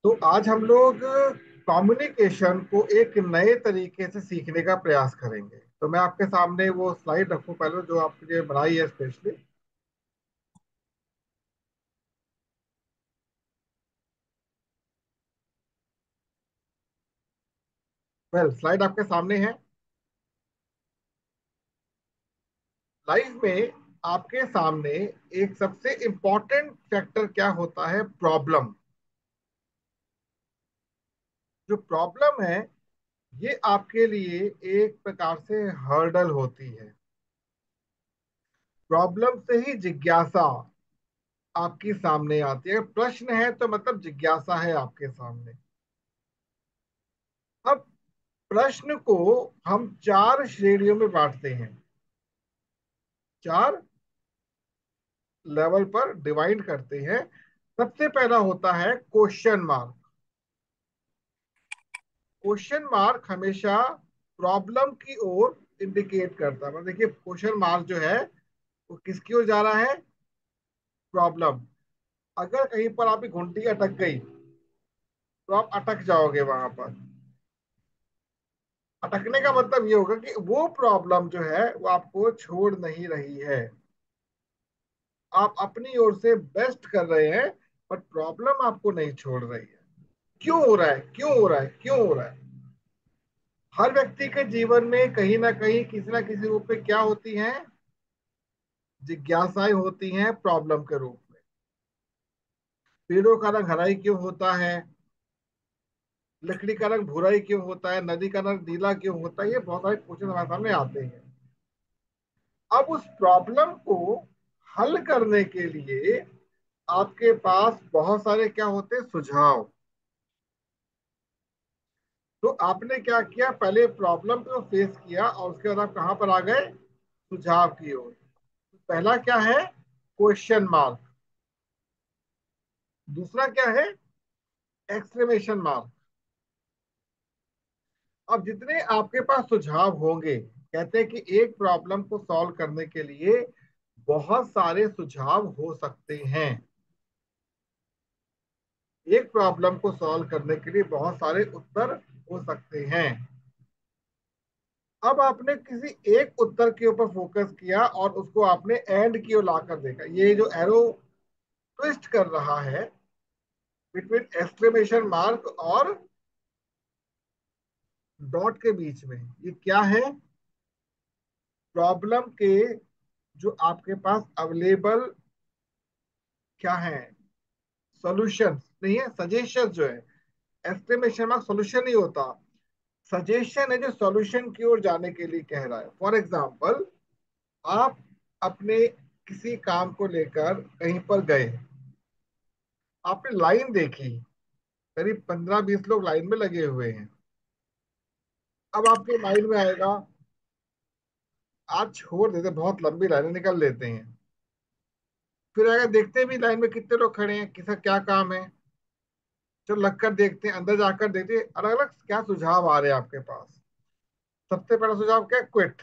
तो आज हम लोग कम्युनिकेशन को एक नए तरीके से सीखने का प्रयास करेंगे। तो मैं आपके सामने वो स्लाइड रखूं पहले जो आपने बनाई है स्पेशली। वेल, स्लाइड आपके सामने है। लाइफ में आपके सामने एक सबसे इंपॉर्टेंट फैक्टर क्या होता है? प्रॉब्लम। जो प्रॉब्लम है ये आपके लिए एक प्रकार से हर्डल होती है। प्रॉब्लम से ही जिज्ञासा आपकी सामने आती है। प्रश्न है तो मतलब जिज्ञासा है आपके सामने। अब प्रश्न को हम चार श्रेणियों में बांटते हैं, चार लेवल पर डिवाइड करते हैं। सबसे पहला होता है क्वेश्चन मार्क। क्वेश्चन मार्क हमेशा प्रॉब्लम की ओर इंडिकेट करता है। मतलब देखिए, क्वेश्चन मार्क जो है वो किसकी ओर जा रहा है? प्रॉब्लम। अगर कहीं पर आपकी घंटी अटक गई तो आप अटक जाओगे वहां पर। अटकने का मतलब ये होगा कि वो प्रॉब्लम जो है वो आपको छोड़ नहीं रही है। आप अपनी ओर से बेस्ट कर रहे हैं, बट प्रॉब्लम आपको नहीं छोड़ रही है। क्यों हो रहा है? क्यों हो रहा है? क्यों हो रहा है? हर व्यक्ति के जीवन में कहीं ना कहीं किसी ना किसी रूप में क्या होती हैं? जिज्ञासाएं होती हैं प्रॉब्लम के रूप में। पेड़ों का रंग हराई क्यों होता है? लकड़ी का रंग भूराई क्यों होता है? नदी का रंग नीला क्यों होता है? ये बहुत सारे क्वेश्चन हमारे सामने आते हैं। अब उस प्रॉब्लम को हल करने के लिए आपके पास बहुत सारे क्या होते हैं? सुझाव। तो आपने क्या किया? पहले प्रॉब्लम को फेस किया और उसके बाद आप कहां पर आ गए? सुझाव की ओर। पहला क्या है? Question mark. दूसरा क्या है? Exclamation mark. अब जितने आपके पास सुझाव होंगे, कहते हैं कि एक प्रॉब्लम को सॉल्व करने के लिए बहुत सारे सुझाव हो सकते हैं। एक प्रॉब्लम को सॉल्व करने के लिए बहुत सारे उत्तर हो सकते हैं। अब आपने किसी एक उत्तर के ऊपर फोकस किया और उसको आपने एंड की ओर लाकर देखा। ये जो एरो ट्विस्ट कर रहा है बिटवीन एक्सक्लेमेशन मार्क और डॉट के बीच में, ये क्या है? प्रॉब्लम के जो आपके पास अवेलेबल क्या है? सॉल्यूशन नहीं है, सजेशन जो है। एक्सक्लेमेशन मार्क सॉल्यूशन नहीं होता, सजेशन है जो सॉल्यूशन की ओर जाने के लिए कह रहा है। फॉर एग्जाम्पल, आप अपने किसी काम को लेकर कहीं पर गए, आपने लाइन देखी, करीब 15-20 लोग लाइन में लगे हुए हैं। अब आपके माइंड में आएगा आज छोड़ देते, बहुत लंबी लाइनें निकल लेते हैं। फिर आएगा देखते भी लाइन में कितने लोग खड़े हैं, किसका क्या काम है, चलो लगकर देखते हैं, अंदर जाकर देखते हैं। अलग अलग क्या सुझाव आ रहे हैं आपके पास। सबसे पहला सुझाव क्या है? क्विट।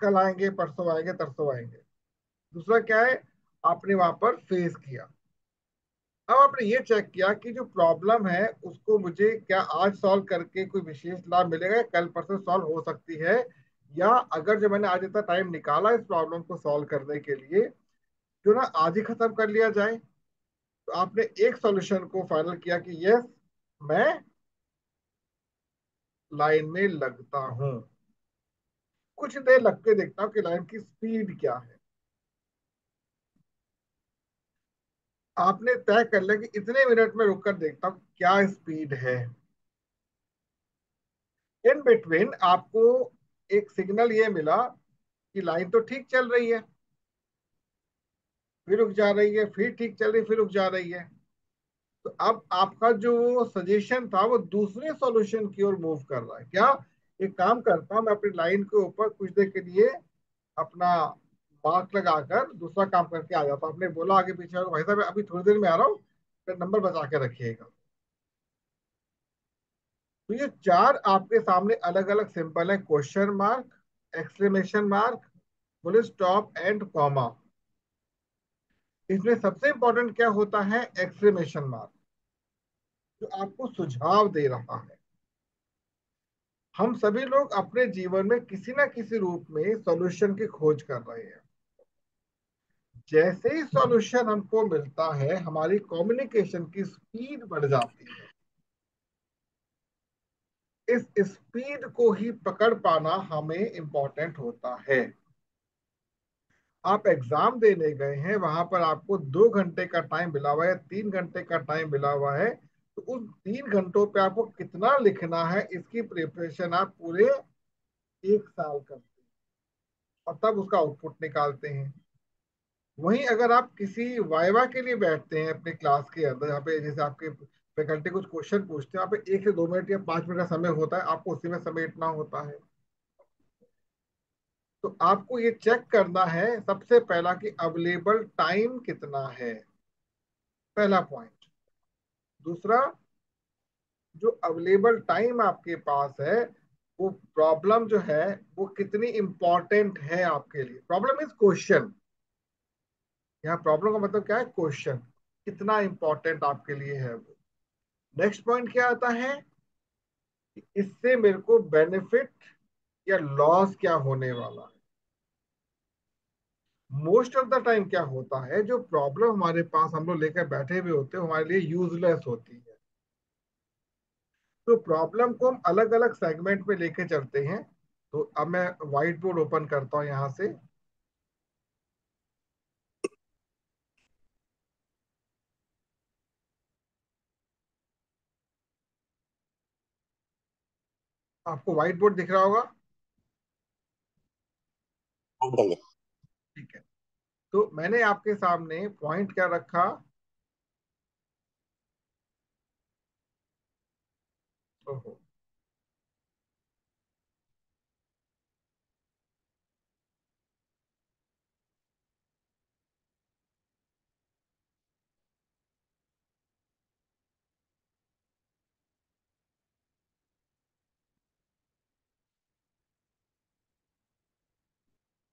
कल आएंगे, परसों आएंगे, तरसों आएंगे। दूसरा क्या है? आपने वहां पर फेस किया। अब आपने ये चेक किया कि जो प्रॉब्लम है उसको मुझे क्या आज सॉल्व करके कोई विशेष लाभ मिलेगा या कल परसों सॉल्व हो सकती है, या अगर जो मैंने आज इतना टाइम निकाला इस प्रॉब्लम को सॉल्व करने के लिए, क्यों ना आज ही खत्म कर लिया जाए। तो आपने एक सॉल्यूशन को फाइनल किया कि यस, मैं लाइन में लगता हूं। कुछ देर लग के देखता हूँ कि लाइन की स्पीड क्या है। आपने तय कर लिया कि इतने मिनट में रुक कर देखता हूँ क्या स्पीड है। इन बिटवीन आपको एक सिग्नल ये मिला कि लाइन तो ठीक चल रही है, फिर रुक जा रही है, फिर ठीक चल रही है, फिर रुक जा रही है। तो अब आपका जो सजेशन था वो दूसरे सॉल्यूशन की ओर मूव कर रहा है। क्या? एक काम करता हूँ, मैं अपनी लाइन के ऊपर कुछ देर के लिए अपना मार्क लगाकर दूसरा काम करके आ जाता हूँ। आपने बोला आगे पीछे वाले, भाई साहब अभी थोड़ी देर में आ रहा हूँ, फिर नंबर बचा के रखिएगा। तो ये चार आपके सामने अलग अलग सिंबल है: question mark, exclamation mark, full stop and comma. इसमें सबसे इंपॉर्टेंट क्या होता है? Exclamation mark. जो आपको सुझाव दे रहा है। हम सभी लोग अपने जीवन में किसी ना किसी रूप में सॉल्यूशन की खोज कर रहे हैं। जैसे ही सॉल्यूशन हमको मिलता है, हमारी कम्युनिकेशन की स्पीड बढ़ जाती है। इस स्पीड को ही पकड़ पाना हमें इंपॉर्टेंट होता है। आप एग्जाम देने गए हैं, वहां पर आपको 2 घंटे का टाइम मिला हुआ है, 3 घंटे का टाइम मिला हुआ है, तो उन 3 घंटों पे आपको कितना लिखना है, इसकी प्रिपरेशन आप पूरे 1 साल करते हैं और तब उसका आउटपुट निकालते हैं। वहीं अगर आप किसी वाइवा के लिए बैठते हैं अपने क्लास के अंदर, यहाँ पे जैसे आपके फैकल्टी कुछ क्वेश्चन पूछते हैं, यहाँ पे 1 से 2 मिनट या 5 मिनट का समय होता है, आपको उसी में समेटना होता है। तो आपको ये चेक करना है सबसे पहला कि अवेलेबल टाइम कितना है, पहला पॉइंट। दूसरा, जो अवेलेबल टाइम आपके पास है, वो प्रॉब्लम जो है वो कितनी इंपॉर्टेंट है आपके लिए। Problem is question. यहाँ प्रॉब्लम का मतलब क्या है, क्वेश्चन कितना इंपॉर्टेंट आपके लिए है वो। नेक्स्ट पॉइंट क्या आता है कि इससे मेरे को बेनिफिट या लॉस क्या होने वाला है। मोस्ट ऑफ द टाइम क्या होता है, जो प्रॉब्लम हमारे पास हम लोग लेकर बैठे हुए होते हैं, हमारे लिए यूजलेस होती है। तो प्रॉब्लम को हम अलग अलग सेगमेंट में लेके चलते हैं। तो अब मैं व्हाइट बोर्ड ओपन करता हूं यहां से। आपको व्हाइट बोर्ड दिख रहा होगा। अंकल। ठीक है। तो मैंने आपके सामने पॉइंट क्या रखा। ओहो।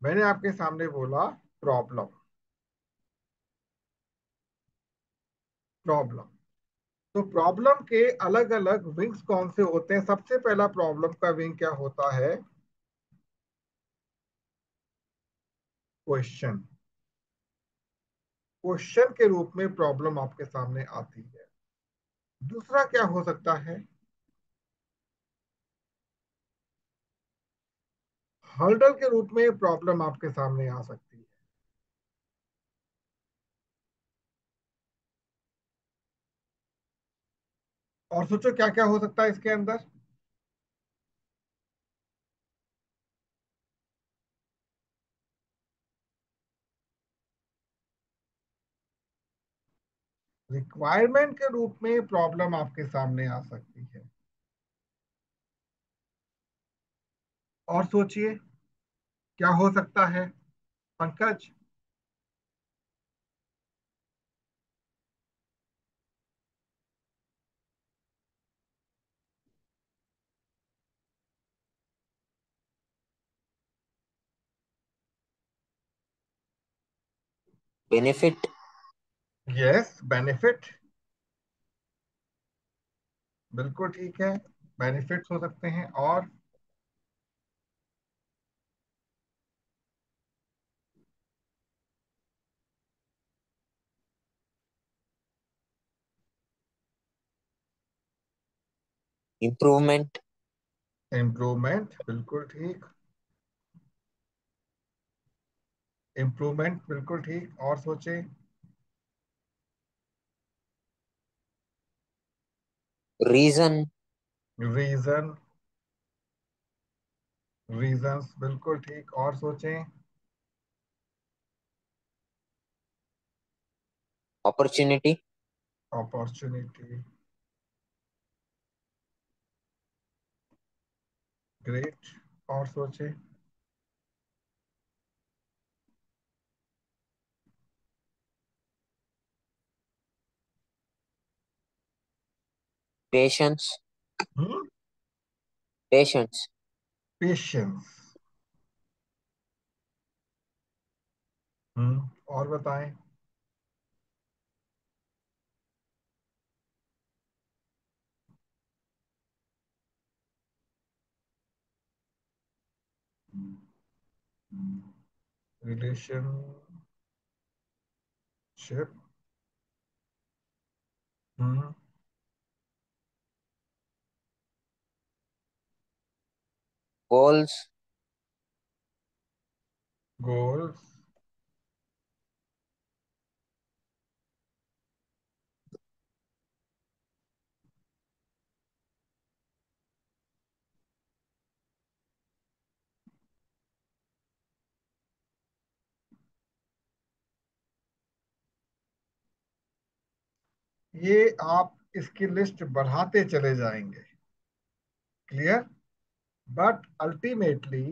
मैंने आपके सामने बोला प्रॉब्लम। प्रॉब्लम। तो प्रॉब्लम के अलग अलग विंग्स कौन से होते हैं। सबसे पहला प्रॉब्लम का विंग क्या होता है, क्वेश्चन। क्वेश्चन के रूप में प्रॉब्लम आपके सामने आती है। दूसरा क्या हो सकता है, हर्डल के रूप में प्रॉब्लम आपके सामने आ सकती है। और सोचो क्या क्या हो सकता है इसके अंदर। रिक्वायरमेंट के रूप में प्रॉब्लम आपके सामने आ सकती है। और सोचिए क्या हो सकता है, पंकज। बेनिफिट। Yes, benefit. बिल्कुल ठीक है, बेनिफिट्स हो सकते हैं। और इम्प्रूवमेंट। इम्प्रूवमेंट, बिल्कुल ठीक। इम्प्रूवमेंट, बिल्कुल ठीक। और सोचे। रीजन। रीजन। रीजंस, बिल्कुल ठीक। और सोचें। अपॉर्चुनिटी। Opportunity, great. और सोचें। पेशेंस। हम्म। पेशेंस। पेशेंस। और बताएं। रिलेशनशिप। goals, goals. ये आप इसकी लिस्ट बढ़ाते चले जाएंगे। क्लियर। But ultimately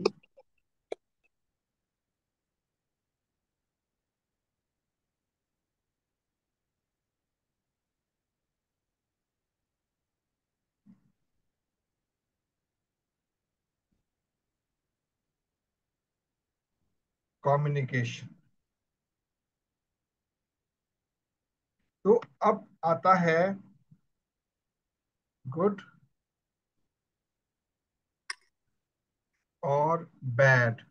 communication. तो अब आता है गुड और बैड।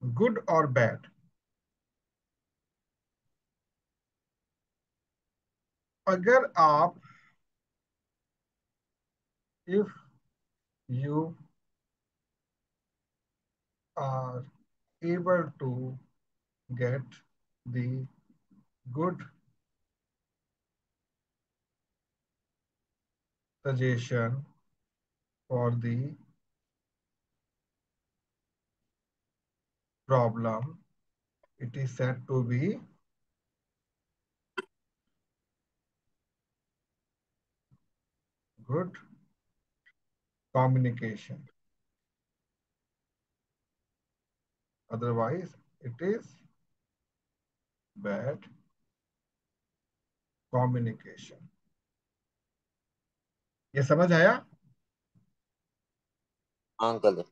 गुड और बैड। अगर आप, if you are able to get the good suggestion for the problem, it is said to be good communication. Otherwise, it is bad communication. ये समझ आया? हाँ अंकल।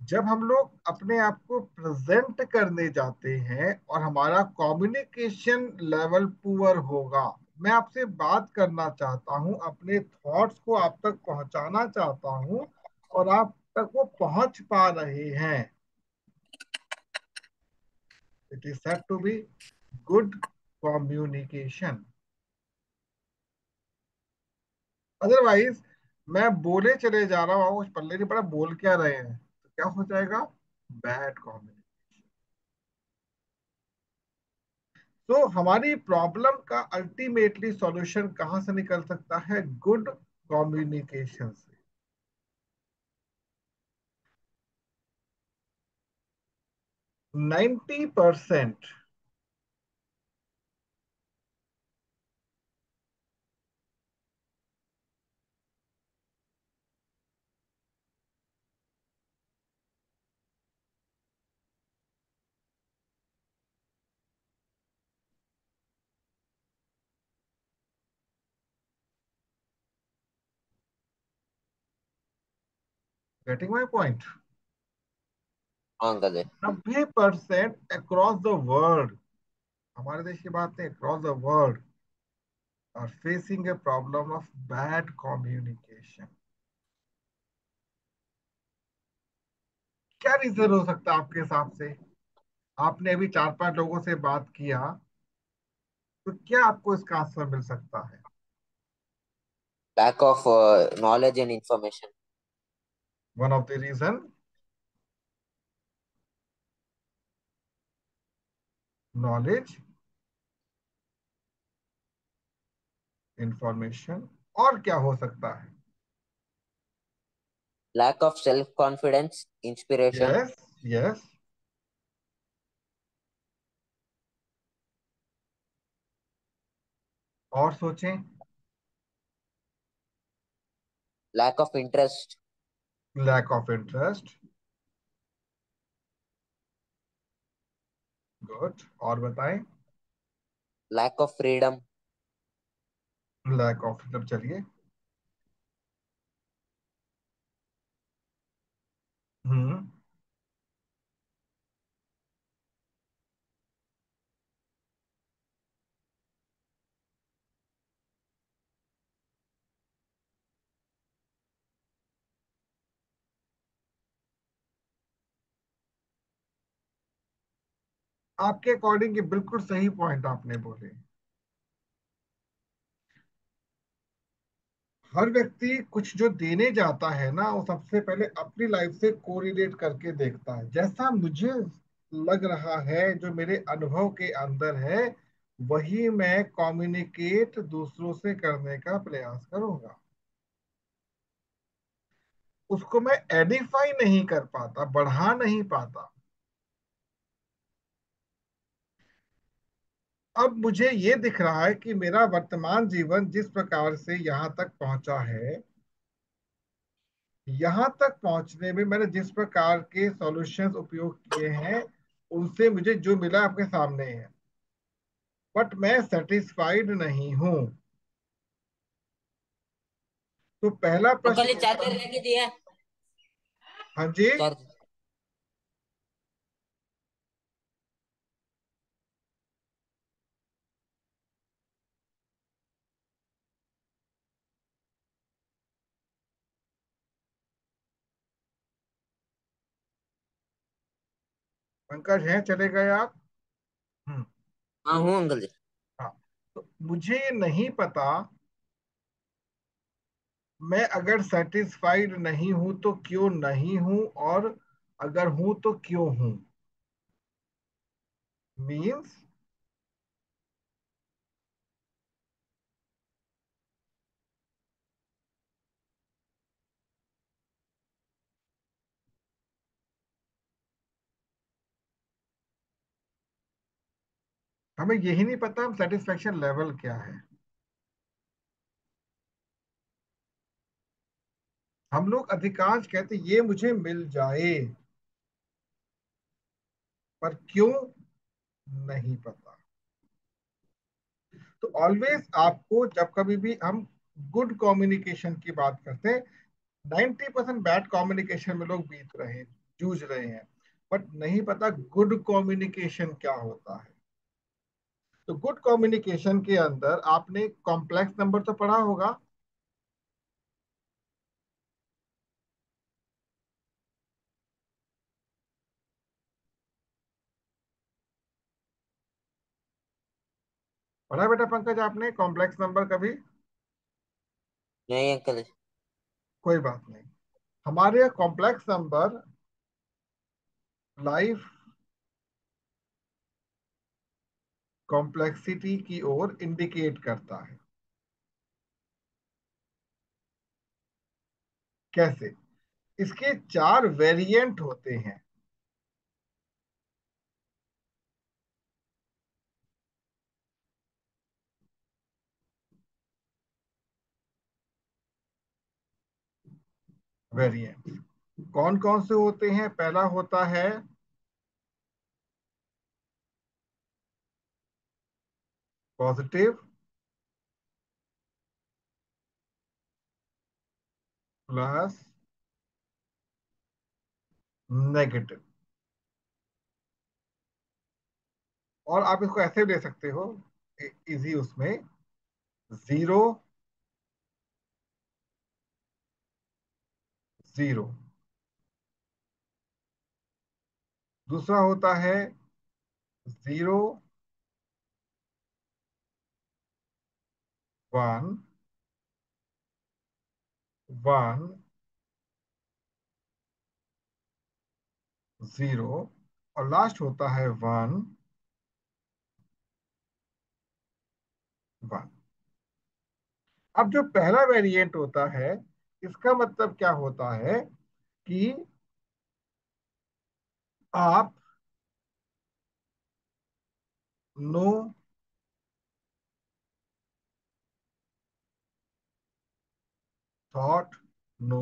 जब हम लोग अपने आप को प्रेजेंट करने जाते हैं और हमारा कम्युनिकेशन लेवल पुअर होगा, मैं आपसे बात करना चाहता हूं, अपने थॉट्स को आप तक पहुंचाना चाहता हूं और आप तक वो पहुंच पा रहे हैं, it is said to be good communication. Otherwise मैं बोले चले जा रहा हूँ, कुछ पल्ले नहीं पड़ा बोल क्या रहे हैं, तो क्या हो जाएगा? Bad communication. तो हमारी प्रॉब्लम का अल्टीमेटली सॉल्यूशन कहां से निकल सकता है? गुड कम्युनिकेशन से। 90%। Getting my point? हाँ अंकल। 90% अक्रॉस द वर्ल्ड, हमारे देश की बात नहीं, across the world are facing a problem of bad communication. क्या रीजन हो सकता है आपके हिसाब से? आपने अभी 4-5 लोगों से बात किया, तो क्या आपको इसका आंसर मिल सकता है? lack of knowledge and information. One of the reason, knowledge, information. और क्या हो सकता है? Lack of self confidence, inspiration. Yes, yes. और सोचें। Lack of interest. Lack of interest. Good. और बताएं। Lack of freedom. Lack of, जब चलिए। हम्म। आपके अकॉर्डिंग ये बिल्कुल सही पॉइंट आपने बोले। हर व्यक्ति कुछ जो देने जाता है ना, वो सबसे पहले अपनी लाइफ से कोरिलेट करके देखता है। जैसा मुझे लग रहा है, जो मेरे अनुभव के अंदर है, वही मैं कम्युनिकेट दूसरों से करने का प्रयास करूंगा। उसको मैं एडिफाई नहीं कर पाता, बढ़ा नहीं पाता। अब मुझे ये दिख रहा है कि मेरा वर्तमान जीवन जिस प्रकार से यहाँ तक पहुंचा है, यहाँ तक पहुंचने में मैंने जिस प्रकार के सॉल्यूशंस उपयोग किए हैं, उनसे मुझे जो मिला आपके सामने है। बट मैं सेटिस्फाइड नहीं हूं। तो पहला प्रश्न अंकल ये होता चार्जर है। लेके दिया। हाँ जी। चार्ज। पंकज हैं, चले गए आप? हम्म। हाँ हूँ अंकल जी। हाँ। तो मुझे ये नहीं पता, मैं अगर सेटिस्फाइड नहीं हूं तो क्यों नहीं हूं, और अगर हूं तो क्यों हूं। मीन्स हमें यही नहीं पता हम सेटिस्फेक्शन लेवल क्या है। हम लोग अधिकांश कहते ये मुझे मिल जाए, पर क्यों नहीं पता। तो ऑलवेज आपको, जब कभी भी हम गुड कम्युनिकेशन की बात करते हैं, 90% बैड कम्युनिकेशन में लोग बीत रहे हैं, जूझ रहे हैं, बट नहीं पता गुड कम्युनिकेशन क्या होता है। तो गुड कम्युनिकेशन के अंदर आपने कॉम्प्लेक्स नंबर तो पढ़ा होगा। पढ़ा बेटा पंकज आपने कॉम्प्लेक्स नंबर कभी? नहीं अंकल जी। कोई बात नहीं। हमारे कॉम्प्लेक्स नंबर लाइफ कॉम्प्लेक्सिटी की ओर इंडिकेट करता है। कैसे? इसके चार वेरिएंट होते हैं। वेरिएंट कौन कौन से होते हैं? पहला होता है पॉजिटिव प्लस नेगेटिव। और आप इसको ऐसे भी ले सकते हो, इजी उसमें, जीरो जीरो। दूसरा होता है जीरो वन वन जीरो। और लास्ट होता है वन वन। अब जो पहला वेरिएंट होता है, इसका मतलब क्या होता है कि आप नो थॉट नो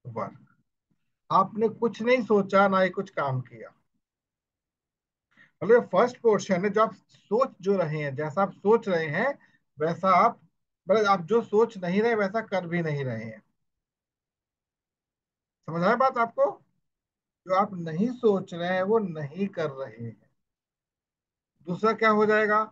वर्क। आपने कुछ नहीं सोचा, ना ही कुछ काम किया। मतलब फर्स्ट पोर्शन है, जो आप सोच जो रहे हैं, जैसा आप सोच रहे हैं वैसा आप, मतलब आप जो सोच नहीं रहे वैसा कर भी नहीं रहे हैं। समझ आया बात आपको? जो आप नहीं सोच रहे हैं वो नहीं कर रहे हैं। दूसरा क्या हो जाएगा?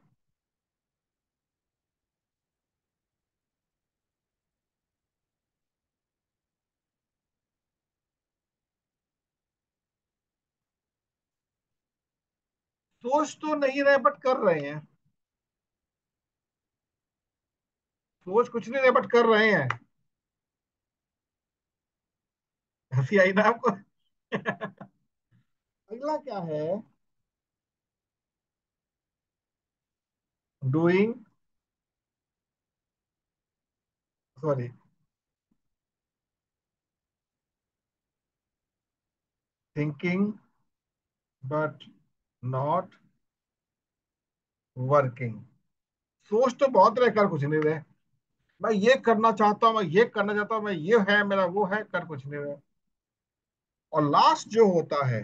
सोच तो नहीं रहे बट कर रहे हैं। सोच कुछ नहीं रहे बट कर रहे हैं। हंसी आई ना आपको? अगला क्या है? Doing, sorry, thinking but not working. सोच तो बहुत रहे, कर कुछ नहीं रहे। मैं ये करना चाहता हूँ, मैं ये करना चाहता हूँ, मैं ये है मेरा, वो है, कर कुछ नहीं रहे। और लास्ट जो होता है,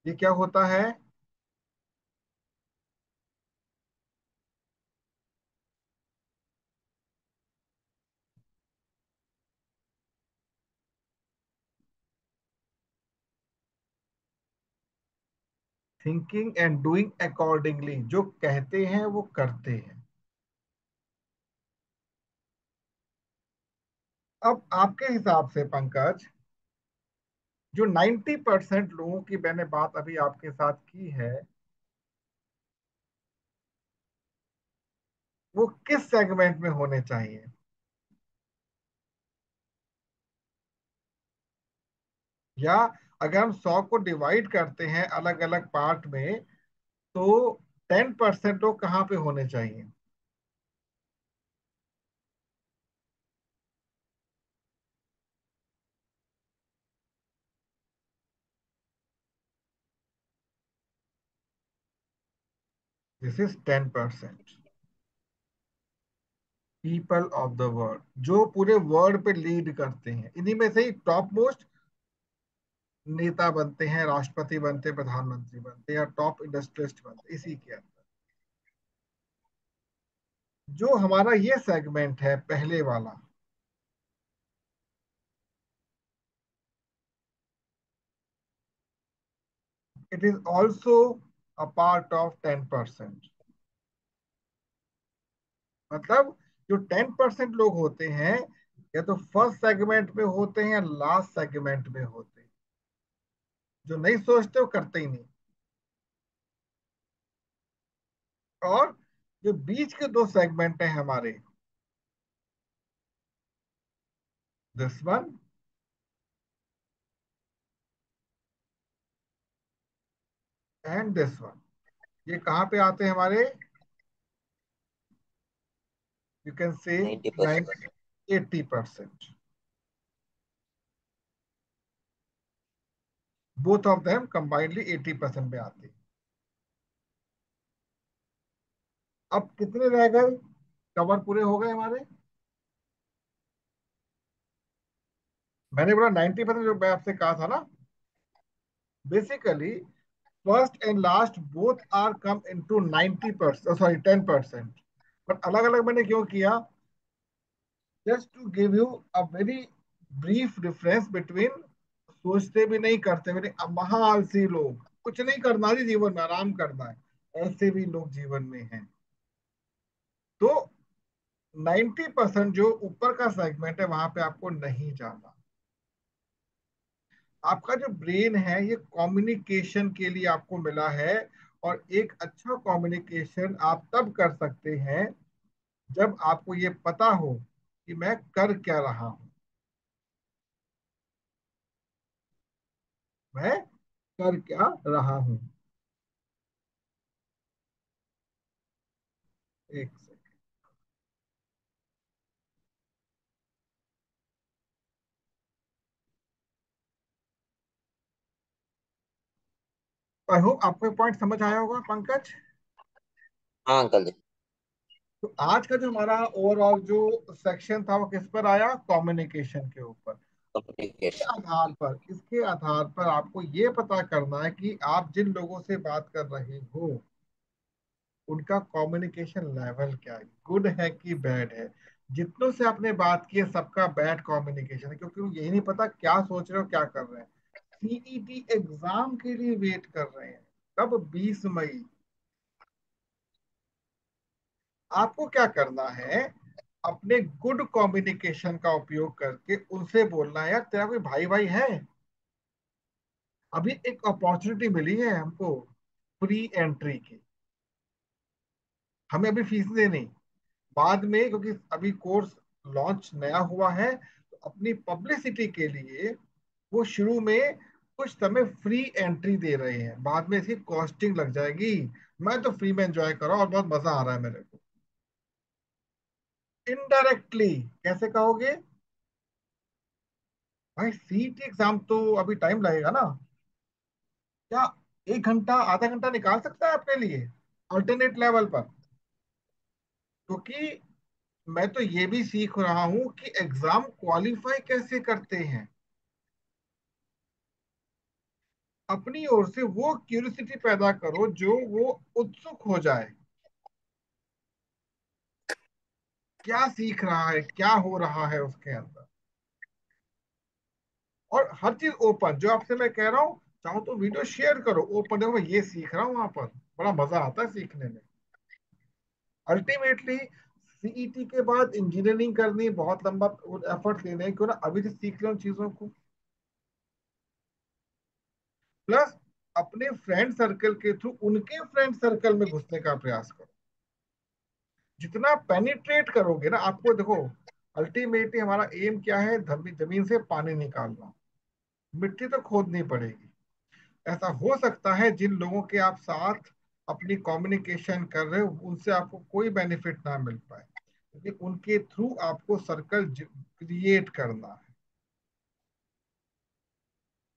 ये क्या होता है? थिंकिंग एंड डूइंग अकॉर्डिंगली, जो कहते हैं वो करते हैं। अब आपके हिसाब से पंकज, जो 90% लोगों की मैंने बात अभी आपके साथ की है, वो किस सेगमेंट में होने चाहिए? या अगर हम 100 को डिवाइड करते हैं अलग अलग पार्ट में, तो 10% लोग कहाँ पे होने चाहिए? This is 10%। People of the world, जो पूरे वर्ल्ड पे लीड करते हैं, इन्हीं में से ही टॉप मोस्ट नेता बनते हैं, राष्ट्रपति बनते हैं, प्रधानमंत्री बनते हैं, या टॉप इंडस्ट्रियलिस्ट बनते हैं इसी के अंदर। जो हमारा ये सेगमेंट है पहले वाला, it is also a part of 10%। मतलब जो 10% लोग होते हैं, या तो फर्स्ट सेगमेंट में होते हैं या लास्ट सेगमेंट में होते हैं। जो नहीं सोचते वो करते ही नहीं। और जो बीच के दो सेगमेंट हैं हमारे, this one and this one, ये कहाँ पे आते हैं हमारे? You can say 90%। 80%। Both of them combinedly 80% में आते हैं। अब कितने रह गए? कवर पूरे हो गए हमारे? मैंने बोला 90%, जो मैं आपसे कहा था ना, basically first and last both are come 90%, sorry 10%। But अलग अलग मैंने क्यों किया? Just to give you a very brief difference between सोचते भी नहीं करते भी नहीं, अब महाआलसी लोग, कुछ नहीं करना जी जीवन में, आराम करना है, ऐसे भी लोग जीवन में हैं। तो 90% जो ऊपर का सेगमेंट है वहां पे आपको नहीं जाना। आपका जो ब्रेन है ये कम्युनिकेशन के लिए आपको मिला है। और एक अच्छा कम्युनिकेशन आप तब कर सकते हैं जब आपको ये पता हो कि मैं कर क्या रहा हूं, मैं कर क्या रहा हूं। एक सेकंड। आई होप आपको पॉइंट समझ आया होगा पंकज। हाँ अंकल जी। तो आज का जो हमारा ओवरऑल जो सेक्शन था वो किस पर आया? कम्युनिकेशन के ऊपर। इसके कम्युनिकेशन। आधार पर आपको ये पता करना है कि आप जिन लोगों से बात कर रहे हो उनका कम्युनिकेशन लेवल क्या है, गुड है कि बैड है। जितनों से आपने बात की है सबका बैड कम्युनिकेशन है, क्योंकि वो यही नहीं पता क्या सोच रहे हो, क्या कर रहे हैं। सीईटी एग्जाम के लिए वेट कर रहे हैं, कब? 20 मई। आपको क्या करना है? अपने गुड कम्युनिकेशन का उपयोग करके उनसे बोलना है, यार तेरा कोई भाई भाई है? अभी एक अपॉर्चुनिटी मिली है हमको, फ्री एंट्री की। हमें अभी फीस देनी, बाद में, क्योंकि अभी कोर्स लॉन्च नया हुआ है, तो अपनी पब्लिसिटी के लिए वो शुरू में कुछ समय फ्री एंट्री दे रहे हैं, बाद में इसकी कॉस्टिंग लग जाएगी। मैं तो फ्री में एंजॉय कर रहा हूँ और बहुत मजा आ रहा है मेरे को। इनडायरेक्टली कैसे कहोगे? भाई सीट एग्जाम तो अभी टाइम लगेगा ना। क्या 1 घंटा आधा घंटा निकाल सकता है अपने लिए अल्टरनेट लेवल पर? क्योंकि मैं तो ये भी सीख रहा हूं कि एग्जाम क्वालिफाई कैसे करते हैं। अपनी ओर से वो क्यूरियोसिटी पैदा करो जो वो उत्सुक हो जाए, क्या सीख रहा है, क्या हो रहा है उसके अंदर। और हर चीज ओपन, जो आपसे मैं कह रहा हूँ, चाहो तो वीडियो शेयर करो ओपन, देखो मैं ये सीख रहा हूँ वहां पर। बड़ा मजा आता है सीखने में। अल्टीमेटली सीईटी के बाद इंजीनियरिंग करनी, बहुत लंबा एफर्ट लेने हैं, क्यों ना अभी से सीख लो उन चीजों को। प्लस अपने फ्रेंड सर्कल के थ्रू उनके फ्रेंड सर्कल में घुसने का प्रयास करो। जितना पेनिट्रेट करोगे ना, आपको देखो, अल्टीमेटली हमारा एम क्या है? जमीन से पानी निकालना, मिट्टी तो खोदनी पड़ेगी। ऐसा हो सकता है जिन लोगों के आप साथ अपनी कम्युनिकेशन कर रहे हो उनसे आपको कोई बेनिफिट ना मिल पाए, लेकिन उनके थ्रू आपको सर्कल क्रिएट करना है।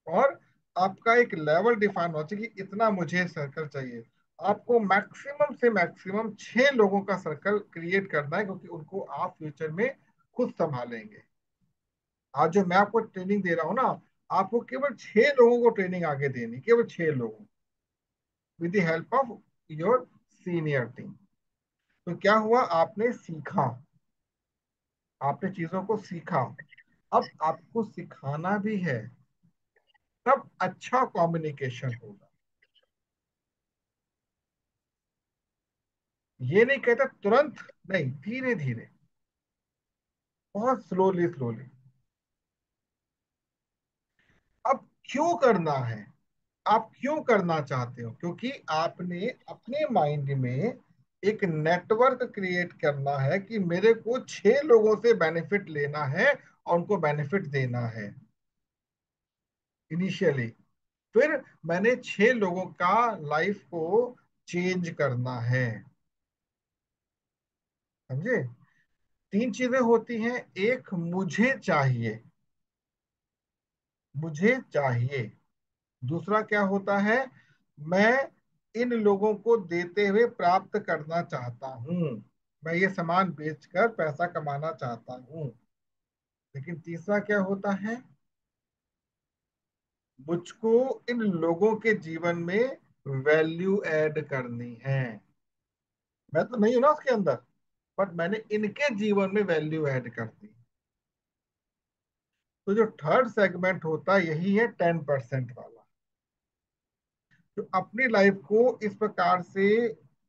और आपका एक लेवल डिफाइन होना चाहिए कि इतना मुझे सर्कल चाहिए। आपको मैक्सिमम से मैक्सिमम 6 लोगों का सर्कल क्रिएट करना है, क्योंकि उनको आप फ्यूचर में खुद संभालेंगे। आज जो मैं आपको ट्रेनिंग दे रहा हूँ ना, आपको केवल 6 लोगों को ट्रेनिंग आगे देनी, केवल 6 लोगों, with the help of your senior team. तो क्या हुआ? आपने सीखा, आपने चीजों को सीखा, अब आपको सिखाना भी है, तब अच्छा कम्युनिकेशन होगा। ये नहीं कहता तुरंत, नहीं, धीरे धीरे, बहुत स्लोली स्लोली। अब क्यों करना है? आप क्यों करना चाहते हो? क्योंकि आपने अपने माइंड में एक नेटवर्क क्रिएट करना है कि मेरे को 6 लोगों से बेनिफिट लेना है और उनको बेनिफिट देना है इनिशियली। फिर मैंने 6 लोगों का लाइफ को चेंज करना है। समझे? 3 चीजें होती हैं। एक, मुझे चाहिए, मुझे चाहिए। दूसरा क्या होता है? मैं इन लोगों को देते हुए प्राप्त करना चाहता हूं, मैं ये सामान बेचकर पैसा कमाना चाहता हूं। लेकिन तीसरा क्या होता है? मुझको इन लोगों के जीवन में वैल्यू ऐड करनी है। मैं तो नहीं हूं ना उसके अंदर, बट मैंने इनके जीवन में वैल्यू ऐड कर दी। तो जो थर्ड सेगमेंट होता है यही है 10% वाला, जो अपनी लाइफ को इस प्रकार से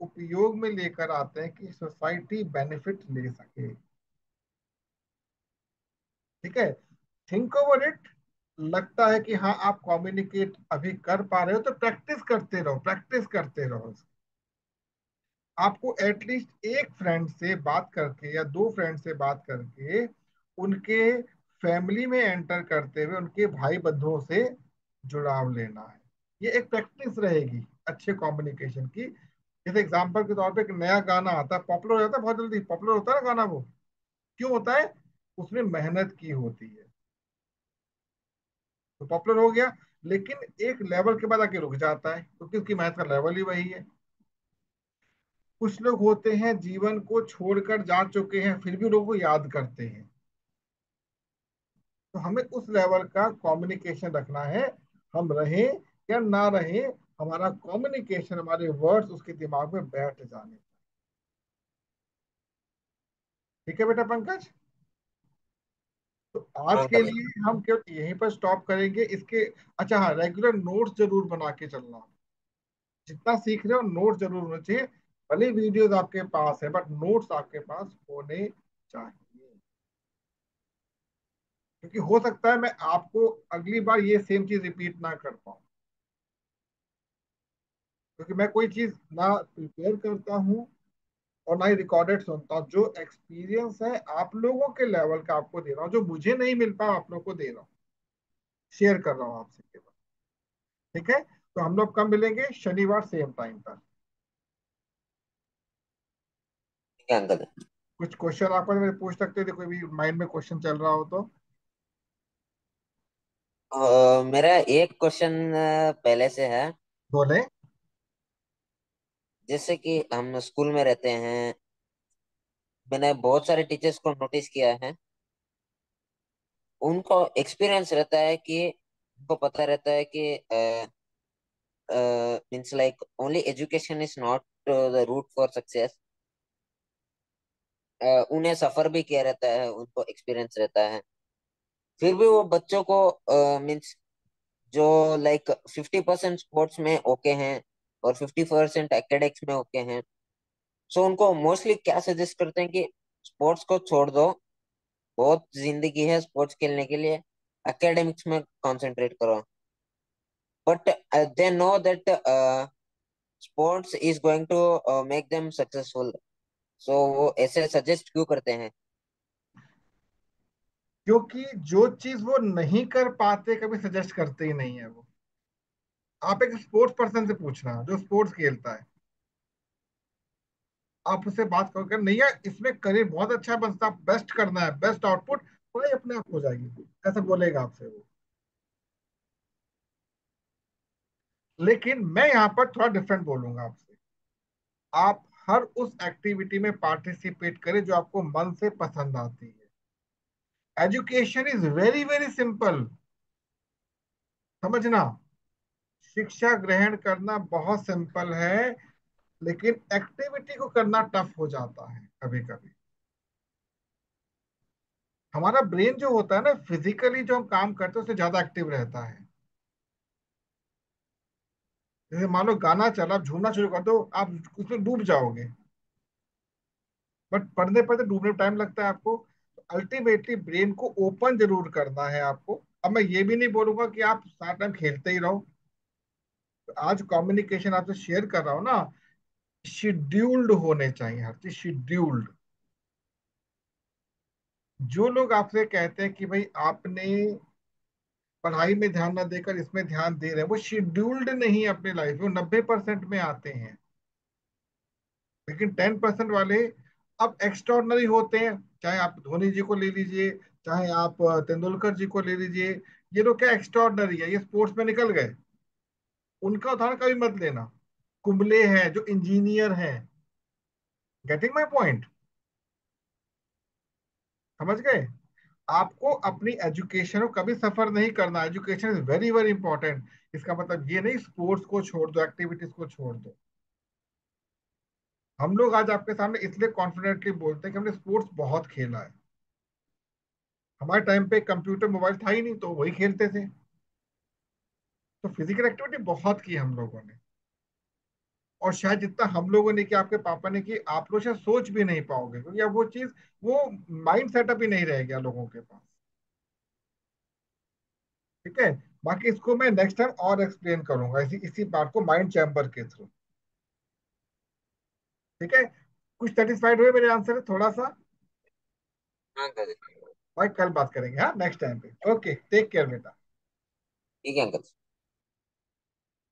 उपयोग में लेकर आते हैं कि सोसाइटी बेनिफिट ले सके। ठीक है? Think over it. लगता है कि हाँ आप कम्युनिकेट अभी कर पा रहे हो, तो प्रैक्टिस करते रहो, प्रैक्टिस करते रहो। आपको एटलीस्ट एक फ्रेंड से बात करके या 2 फ्रेंड से बात करके उनके फैमिली में एंटर करते हुए उनके भाई बंधुओं से जुड़ाव लेना है। ये एक प्रैक्टिस रहेगी अच्छे कम्युनिकेशन की। जैसे एग्जांपल के तौर पे एक नया गाना आता है, पॉपुलर हो जाता है, बहुत जल्दी पॉपुलर होता है ना गाना। वो क्यों होता है? उसमें मेहनत की होती है, तो पॉपुलर हो गया। लेकिन एक लेवल के बाद आके रुक जाता है, क्योंकि उसकी मेहनत का लेवल ही वही है। कुछ लोग होते हैं जीवन को छोड़कर जा चुके हैं, फिर भी लोगों को याद करते हैं। तो हमें उस लेवल का कम्युनिकेशन रखना है। हम रहें या ना रहें, हमारा कम्युनिकेशन, हमारे वर्ड्स उसके दिमाग में बैठ जाने। ठीक है बेटा पंकज? तो आज हाँ के अंकल जी। लिए हम केवल यहीं पर स्टॉप करेंगे इसके। अच्छा हाँ, रेगुलर नोट्स जरूर बना के चलना। जितना सीख रहे हो नोट्स जरूर होने चाहिए। भले वीडियोस आपके पास है, बट नोट्स आपके पास होने चाहिए। क्योंकि हो सकता है मैं आपको अगली बार ये सेम चीज रिपीट ना कर पाऊँ। क्योंकि मैं कोई चीज ना प्रिपेयर करता हूँ और ना ही रिकॉर्डेड सुनता हूँ। जो एक्सपीरियंस है आप लोगों के लेवल का आपको दे रहा हूँ, जो मुझे नहीं मिल पाया आप लोगों को दे रहा हूँ, शेयर कर रहा हूँ आपसे केवल। ठीक है, तो हम लोग कब मिलेंगे? शनिवार सेम टाइम पर। ठीक है अंकल जी। कुछ क्वेश्चन आप मेरे पूछ सकते थे, कोई भी माइंड में क्वेश्चन चल रहा हो तो। मेरा एक क्वेश्चन पहले से है। बोले। जैसे कि हम स्कूल में रहते हैं, मैंने बहुत सारे टीचर्स को नोटिस किया है। उनको एक्सपीरियंस रहता है कि उनको पता रहता है कि means like only education is not the root for success. उन्हें सफर भी किया रहता है, उनको एक्सपीरियंस रहता है। फिर भी वो बच्चों को मीन्स जो लाइक 50% स्पोर्ट्स में ओके हैं और 50% एकेडमिक्स में ओके हैं, सो उनको मोस्टली क्या सजेस्ट करते हैं कि स्पोर्ट्स को छोड़ दो, बहुत जिंदगी है स्पोर्ट्स खेलने के लिए, एकेडमिक्स में कंसंट्रेट करो। But they know that sports is going to make them successful. So वो ऐसे सजेस्ट क्यों करते हैं? क्योंकि जो चीज वो नहीं कर पाते कभी सजेस्ट करते ही नहीं है वो। आप एक स्पोर्ट्स पर्सन से पूछना जो स्पोर्ट्स खेलता है, आप उससे बात करोगे नहीं यार इसमें करियर बहुत अच्छा बनता, बेस्ट करना है, बेस्ट आउटपुट, पढ़ाई अपने आप हो जाएगी, ऐसा बोलेगा आपसे वो। लेकिन मैं यहाँ पर थोड़ा डिफरेंट बोलूंगा आपसे। आप हर उस एक्टिविटी में पार्टिसिपेट करें जो आपको मन से पसंद आती है। Education is very very simple, समझना। शिक्षा ग्रहण करना बहुत सिंपल है, लेकिन एक्टिविटी को करना टफ हो जाता है कभी कभी। हमारा ब्रेन जो होता है ना, फिजिकली जो हम काम करते हैं उससे ज्यादा एक्टिव रहता है। जैसे मान लो गाना चला, आप झूमना शुरू कर दो, आप उसमें डूब जाओगे। बट पढ़ने पढ़ते डूबने में टाइम लगता है आपको। अल्टीमेटली ब्रेन को ओपन जरूर करना है आपको। अब मैं ये भी नहीं बोलूंगा कि आप सारा टाइम खेलते ही रहो। तो आज कम्युनिकेशन आपसे शेयर कर रहा हूँ ना, शेड्यूल्ड होने चाहिए हर चीज, शेड्यूल्ड। जो लोग आपसे कहते हैं कि भाई आपने पढ़ाई में ध्यान ना देकर इसमें ध्यान दे रहे हैं, वो शेड्यूल्ड नहीं है अपनी लाइफ में, वो 90% में आते हैं। लेकिन 10% वाले अब एक्स्ट्रॉर्डनरी होते हैं। चाहे आप धोनी जी को ले लीजिए, चाहे आप तेंदुलकर जी को ले लीजिए। ये लोग क्या एक्स्ट्रॉर्डनरी है, ये स्पोर्ट्स में निकल गए। उनका उदाहरण कभी मत लेना। कुंबले हैं जो इंजीनियर हैं। Getting my point? समझ गए? आपको अपनी एजुकेशन को कभी सफर नहीं करना। Education is very very important. इसका मतलब ये नहीं स्पोर्ट्स को छोड़ दो, एक्टिविटीज को छोड़ दो। हम लोग आज आपके सामने इसलिए कॉन्फिडेंटली बोलते हैं कि हमने स्पोर्ट्स बहुत खेला है। हमारे टाइम पे कंप्यूटर मोबाइल था ही नहीं, तो वही खेलते थे। तो फिजिकल एक्टिविटी बहुत की हम लोगों ने। और शायद जितना हम लोगों ने किया, आपके पापा ने की, आप लोग शायद सोच भी नहीं पाओगे, क्योंकि अब वो चीज, वो माइंड सेटअप ही नहीं रह गया लोगों के पास। ठीक है। बाकी इसको मैं नेक्स्ट टाइम और एक्सप्लेन करूंगा, इसी इसी बात को माइंड चैम्बर के थ्रू। ठीक है। कुछ सेटिस्फाइड हुए मेरे आंसर से थोड़ा सा? हाँ अंकल जी। भाई कल बात करेंगे, हाँ, नेक्स्ट टाइम पे। ओके, टेक केयर बेटा। ठीक है अंकल।